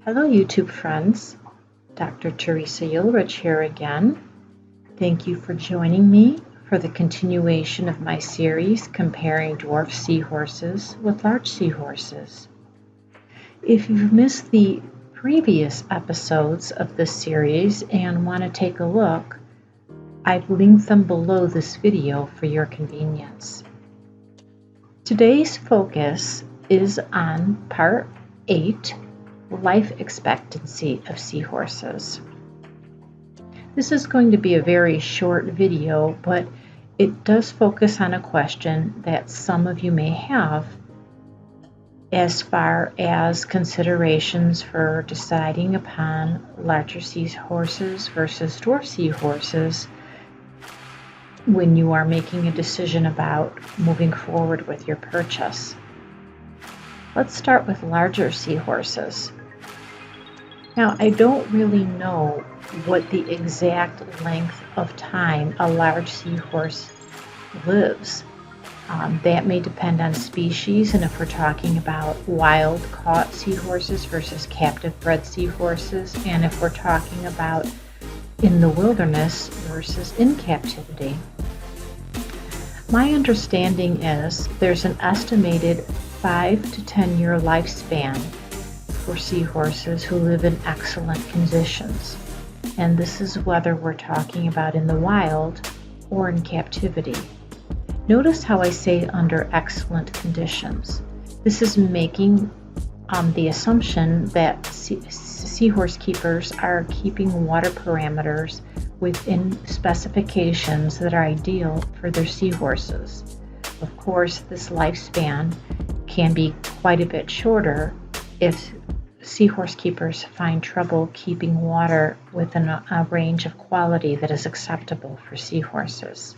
Hello YouTube friends, Dr. Teresa Ulrich here again. Thank you for joining me for the continuation of my series comparing dwarf seahorses with large seahorses. If you've missed the previous episodes of this series and want to take a look, I've linked them below this video for your convenience. Today's focus is on part 8, life expectancy of seahorses. This is going to be a very short video, but it does focus on a question that some of you may have as far as considerations for deciding upon larger seahorses versus dwarf seahorses when you are making a decision about moving forward with your purchase. Let's start with larger seahorses. Now, I don't really know what the exact length of time a large seahorse lives. That may depend on species, and if we're talking about wild-caught seahorses versus captive-bred seahorses, and if we're talking about in the wilderness versus in captivity. My understanding is there's an estimated 5 to 10 year lifespan for seahorses who live in excellent conditions. And this is whether we're talking about in the wild or in captivity. Notice how I say under excellent conditions. This is making the assumption that seahorse keepers are keeping water parameters within specifications that are ideal for their seahorses. Of course, this lifespan can be quite a bit shorter if seahorse keepers find trouble keeping water within a range of quality that is acceptable for seahorses.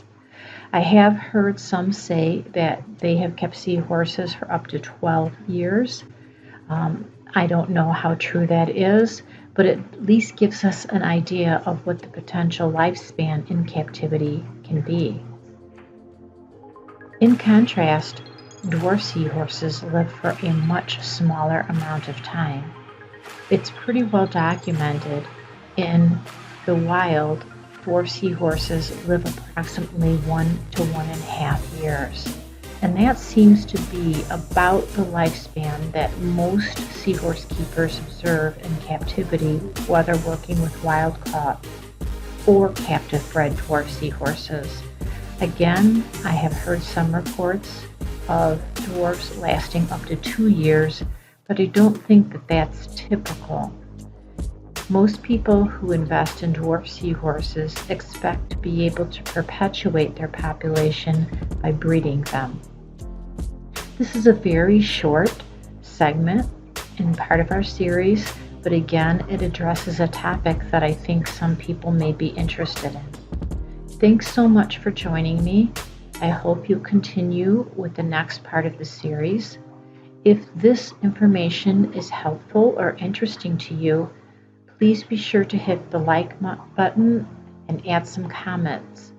I have heard some say that they have kept seahorses for up to 12 years. I don't know how true that is, but it at least gives us an idea of what the potential lifespan in captivity can be. In contrast, dwarf seahorses live for a much smaller amount of time. It's pretty well documented in the wild. Dwarf seahorses live approximately 1 to 1.5 years. And that seems to be about the lifespan that most seahorse keepers observe in captivity, whether working with wild-caught or captive-bred dwarf seahorses. Again, I have heard some reports of dwarfs lasting up to 2 years, but I don't think that that's typical. Most people who invest in dwarf seahorses expect to be able to perpetuate their population by breeding them. This is a very short segment in part of our series, but again, it addresses a topic that I think some people may be interested in. Thanks so much for joining me. I hope you'll continue with the next part of the series. If this information is helpful or interesting to you, please be sure to hit the like button and add some comments.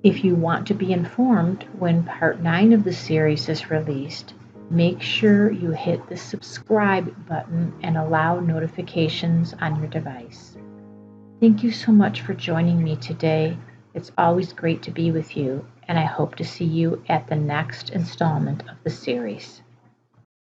If you want to be informed when part 9 of the series is released, make sure you hit the subscribe button and allow notifications on your device. Thank you so much for joining me today. It's always great to be with you, and I hope to see you at the next installment of the series.